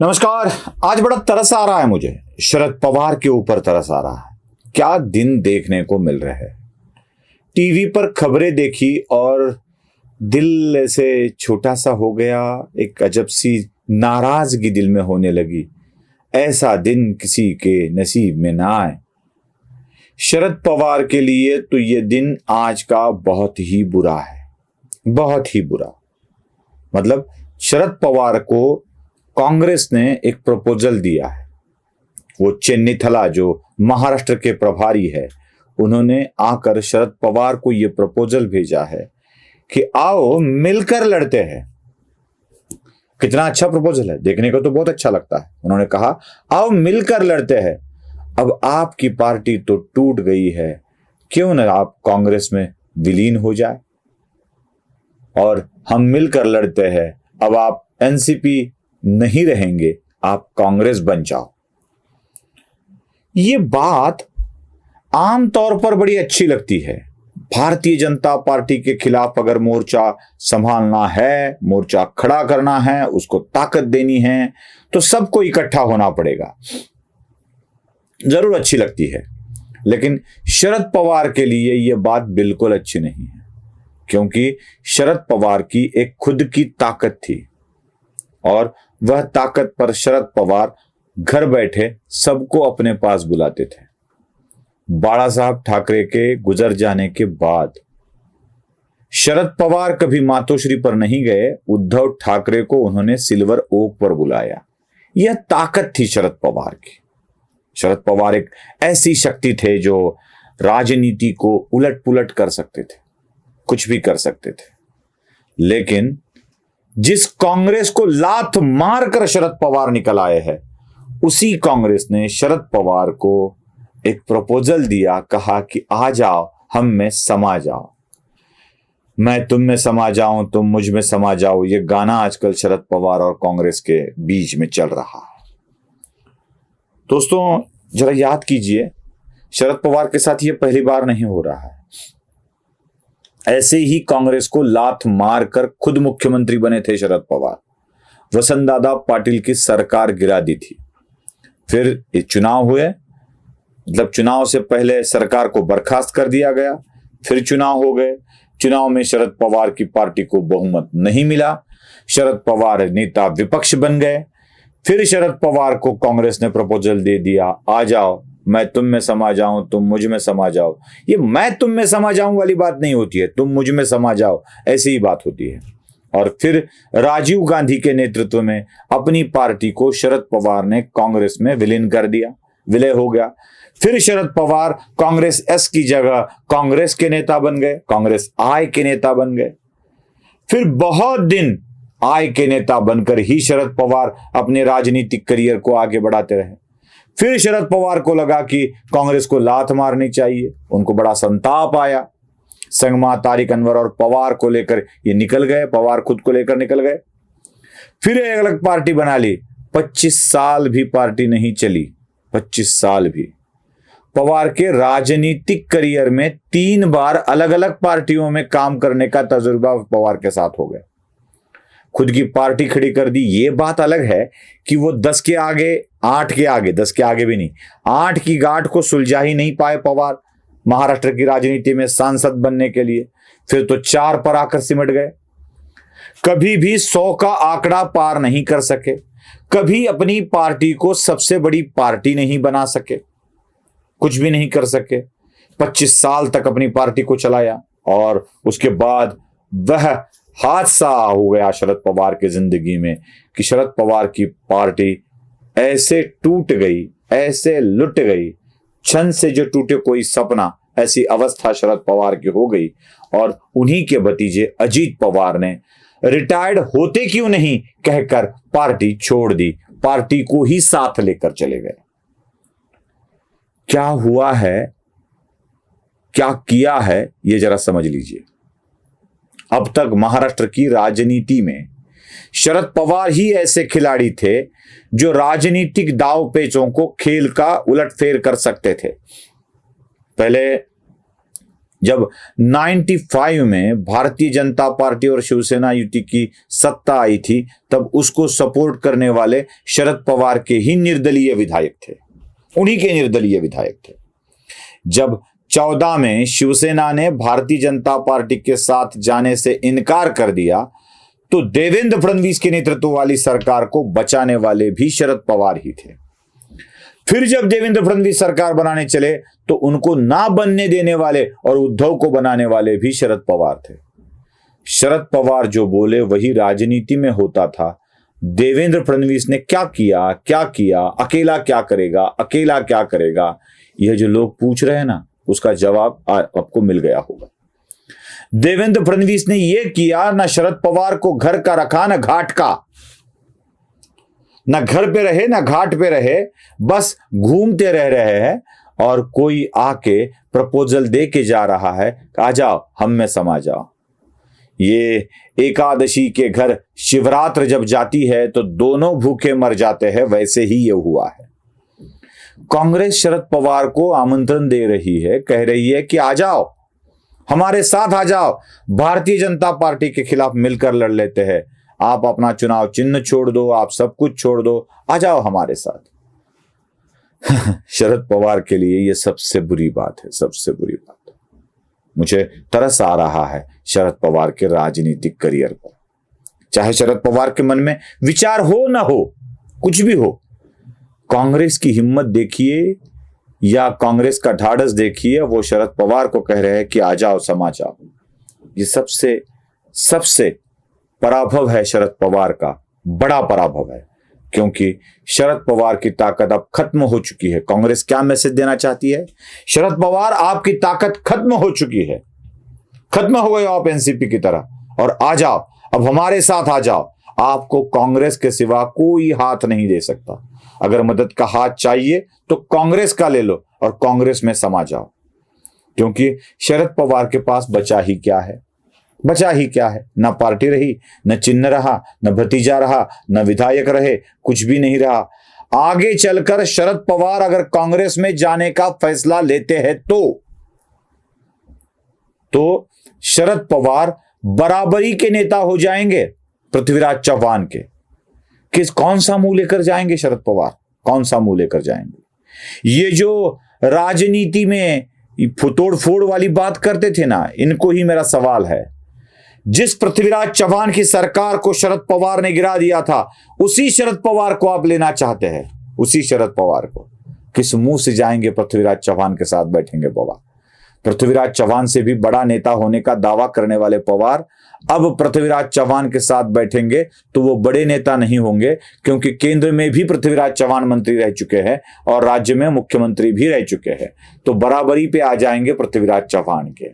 नमस्कार। आज बड़ा तरस आ रहा है मुझे, शरद पवार के ऊपर तरस आ रहा है। क्या दिन देखने को मिल रहे हैं। टीवी पर खबरें देखी और दिल ऐसे छोटा सा हो गया, एक अजब सी नाराजगी दिल में होने लगी। ऐसा दिन किसी के नसीब में ना आए। शरद पवार के लिए तो ये दिन आज का बहुत ही बुरा है, बहुत ही बुरा। मतलब शरद पवार को कांग्रेस ने एक प्रपोजल दिया है। वो चेन्नीथला जो महाराष्ट्र के प्रभारी है, उन्होंने आकर शरद पवार को ये प्रपोजल भेजा है कि आओ मिलकर लड़ते हैं। कितना अच्छा प्रपोजल है, देखने को तो बहुत अच्छा लगता है। उन्होंने कहा आओ मिलकर लड़ते हैं। अब आपकी पार्टी तो टूट गई है, क्यों ना आप कांग्रेस में विलीन हो जाए और हम मिलकर लड़ते हैं। अब आप एनसीपी नहीं रहेंगे, आप कांग्रेस बन जाओ। ये बात आमतौर पर बड़ी अच्छी लगती है। भारतीय जनता पार्टी के खिलाफ अगर मोर्चा संभालना है, मोर्चा खड़ा करना है, उसको ताकत देनी है, तो सबको इकट्ठा होना पड़ेगा। जरूर अच्छी लगती है, लेकिन शरद पवार के लिए यह बात बिल्कुल अच्छी नहीं है, क्योंकि शरद पवार की एक खुद की ताकत थी और वह ताकत पर शरद पवार घर बैठे सबको अपने पास बुलाते थे। बाला साहब ठाकरे के गुजर जाने के बाद शरद पवार कभी मातोश्री पर नहीं गए, उद्धव ठाकरे को उन्होंने सिल्वर ओक पर बुलाया। यह ताकत थी शरद पवार की। शरद पवार एक ऐसी शक्ति थे जो राजनीति को उलट पुलट कर सकते थे, कुछ भी कर सकते थे। लेकिन जिस कांग्रेस को लात मारकर शरद पवार निकल आए हैं, उसी कांग्रेस ने शरद पवार को एक प्रपोजल दिया, कहा कि आ जाओ हम में समा जाओ, मैं तुम में समा जाऊं तुम मुझ में समा जाओ। ये गाना आजकल शरद पवार और कांग्रेस के बीच में चल रहा है। दोस्तों जरा याद कीजिए, शरद पवार के साथ ये पहली बार नहीं हो रहा है। ऐसे ही कांग्रेस को लात मारकर खुद मुख्यमंत्री बने थे शरद पवार। वसंतदादा पाटिल की सरकार गिरा दी थी। फिर चुनाव हुए, मतलब चुनाव से पहले सरकार को बर्खास्त कर दिया गया। फिर चुनाव हो गए, चुनाव में शरद पवार की पार्टी को बहुमत नहीं मिला, शरद पवार नेता विपक्ष बन गए। फिर शरद पवार को कांग्रेस ने प्रपोजल दे दिया, आ जाओ मैं तुम में समा जाऊं तुम मुझ में समा जाओ। ये मैं तुम में समा जाऊं वाली बात नहीं होती है, तुम मुझ में समा जाओ ऐसी ही बात होती है। और फिर राजीव गांधी के नेतृत्व में अपनी पार्टी को शरद पवार ने कांग्रेस में विलीन कर दिया, विलय हो गया। फिर शरद पवार कांग्रेस एस की जगह कांग्रेस के नेता बन गए, कांग्रेस आई के नेता बन गए। फिर बहुत दिन आई के नेता बनकर ही शरद पवार अपने राजनीतिक करियर को आगे बढ़ाते रहे। फिर शरद पवार को लगा कि कांग्रेस को लात मारनी चाहिए, उनको बड़ा संताप आया। संगमा, तारिक अनवर और पवार को लेकर ये निकल गए, पवार खुद को लेकर निकल गए। फिर एक अलग पार्टी बना ली। 25 साल भी पार्टी नहीं चली, 25 साल भी। पवार के राजनीतिक करियर में 3 बार अलग अलग पार्टियों में काम करने का तजुर्बा पवार के साथ हो गया। खुद की पार्टी खड़ी कर दी। ये बात अलग है कि वो 10 के आगे 8 के आगे, 10 के आगे भी नहीं, 8 की गांठ को सुलझा ही नहीं पाए पवार महाराष्ट्र की राजनीति में सांसद बनने के लिए। फिर तो 4 पर आकर सिमट गए। कभी भी 100 का आंकड़ा पार नहीं कर सके, कभी अपनी पार्टी को सबसे बड़ी पार्टी नहीं बना सके, कुछ भी नहीं कर सके। 25 साल तक अपनी पार्टी को चलाया और उसके बाद वह हादसा हो गया शरद पवार की जिंदगी में कि शरद पवार की पार्टी ऐसे टूट गई, ऐसे लुट गई, छन से जो टूटे कोई सपना, ऐसी अवस्था शरद पवार की हो गई। और उन्हीं के भतीजे अजीत पवार ने रिटायर्ड होते क्यों नहीं कहकर पार्टी छोड़ दी, पार्टी को ही साथ लेकर चले गए। क्या हुआ है, क्या किया है, यह जरा समझ लीजिए। अब तक महाराष्ट्र की राजनीति में शरद पवार ही ऐसे खिलाड़ी थे जो राजनीतिक दाव पेचों को खेल का उलटफेर कर सकते थे। पहले जब 95 में भारतीय जनता पार्टी और शिवसेना युति की सत्ता आई थी, तब उसको सपोर्ट करने वाले शरद पवार के ही निर्दलीय विधायक थे, उन्हीं के निर्दलीय विधायक थे। जब 14 में शिवसेना ने भारतीय जनता पार्टी के साथ जाने से इनकार कर दिया, तो देवेंद्र फडणवीस के नेतृत्व वाली सरकार को बचाने वाले भी शरद पवार ही थे। फिर जब देवेंद्र फडणवीस सरकार बनाने चले, तो उनको ना बनने देने वाले और उद्धव को बनाने वाले भी शरद पवार थे। शरद पवार जो बोले वही राजनीति में होता था। देवेंद्र फडणवीस ने क्या किया, अकेला क्या करेगा, अकेला क्या करेगा, यह जो लोग पूछ रहे हैं ना, उसका जवाब आपको मिल गया होगा। देवेंद्र फडणवीस ने यह किया, ना शरद पवार को घर का रखा ना घाट का, ना घर पे रहे ना घाट पे रहे, बस घूमते रह रहे हैं। और कोई आके प्रपोजल दे के जा रहा है, आ जाओ हम में समा जाओ। ये एकादशी के घर शिवरात्रि जब जाती है तो दोनों भूखे मर जाते हैं, वैसे ही ये हुआ है। कांग्रेस शरद पवार को आमंत्रण दे रही है, कह रही है कि आ जाओ हमारे साथ, आ जाओ भारतीय जनता पार्टी के खिलाफ मिलकर लड़ लेते हैं। आप अपना चुनाव चिन्ह छोड़ दो, आप सब कुछ छोड़ दो, आ जाओ हमारे साथ। शरद पवार के लिए यह सबसे बुरी बात है, सबसे बुरी बात। मुझे तरस आ रहा है शरद पवार के राजनीतिक करियर पर। चाहे शरद पवार के मन में विचार हो ना हो, कुछ भी हो, कांग्रेस की हिम्मत देखिए या कांग्रेस का ढाढ़स देखिए, वो शरद पवार को कह रहे हैं कि आ जाओ समा जाओ। ये सबसे पराभव है शरद पवार का, बड़ा पराभव है, क्योंकि शरद पवार की ताकत अब खत्म हो चुकी है। कांग्रेस क्या मैसेज देना चाहती है? शरद पवार आपकी ताकत खत्म हो चुकी है, खत्म हो गए आप एनसीपी की तरह, और आ जाओ अब हमारे साथ आ जाओ। आपको कांग्रेस के सिवा कोई हाथ नहीं दे सकता। अगर मदद का हाथ चाहिए तो कांग्रेस का ले लो और कांग्रेस में समा जाओ, क्योंकि शरद पवार के पास बचा ही क्या है? ना पार्टी रही, न चिन्ह रहा, न भतीजा रहा, न विधायक रहे, कुछ भी नहीं रहा। आगे चलकर शरद पवार अगर कांग्रेस में जाने का फैसला लेते हैं तो शरद पवार बराबरी के नेता हो जाएंगे पृथ्वीराज चव्हाण के। कौन सा मुंह लेकर जाएंगे शरद पवार? कौन सा मुंह लेकर जाएंगे? ये जो राजनीति में तोड़-फोड़ वाली बात करते थे ना, इनको ही मेरा सवाल है। जिस पृथ्वीराज चव्हाण की सरकार को शरद पवार ने गिरा दिया था, उसी शरद पवार को आप लेना चाहते हैं, उसी शरद पवार को। किस मुंह से जाएंगे पृथ्वीराज चव्हाण के साथ बैठेंगे पवार? पृथ्वीराज चव्हाण से भी बड़ा नेता होने का दावा करने वाले पवार अब पृथ्वीराज चव्हाण के साथ बैठेंगे तो वो बड़े नेता नहीं होंगे, क्योंकि केंद्र में भी पृथ्वीराज चव्हाण मंत्री रह चुके हैं और राज्य में मुख्यमंत्री भी रह चुके हैं, तो बराबरी पे आ जाएंगे पृथ्वीराज चव्हाण के।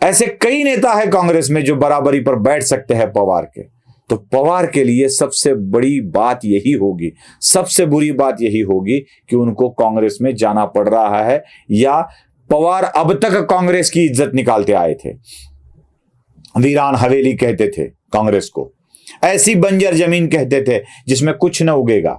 ऐसे कई नेता है कांग्रेस में जो बराबरी पर बैठ सकते हैं पवार के। तो पवार के लिए सबसे बड़ी बात यही होगी, सबसे बुरी बात यही होगी कि उनको कांग्रेस में जाना पड़ रहा है, या पवार अब तक कांग्रेस की इज्जत निकालते आए थे। वीरान हवेली कहते थे कांग्रेस को, ऐसी बंजर जमीन कहते थे जिसमें कुछ न उगेगा।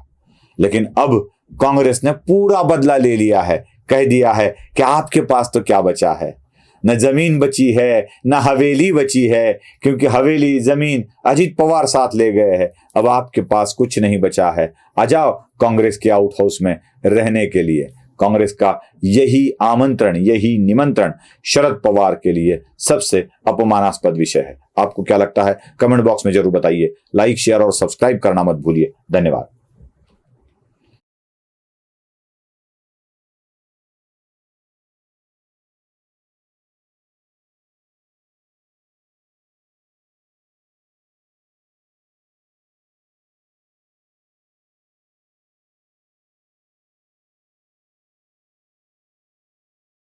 लेकिन अब कांग्रेस ने पूरा बदला ले लिया है, कह दिया है कि आपके पास तो क्या बचा है, न जमीन बची है न हवेली बची है, क्योंकि हवेली जमीन अजीत पवार साथ ले गए हैं। अब आपके पास कुछ नहीं बचा है, आ जाओ कांग्रेस के आउट हाउस में रहने के लिए। कांग्रेस का यही आमंत्रण, यही निमंत्रण शरद पवार के लिए सबसे अपमानास्पद विषय है। आपको क्या लगता है? कमेंट बॉक्स में जरूर बताइए। लाइक, शेयर और सब्सक्राइब करना मत भूलिए। धन्यवाद।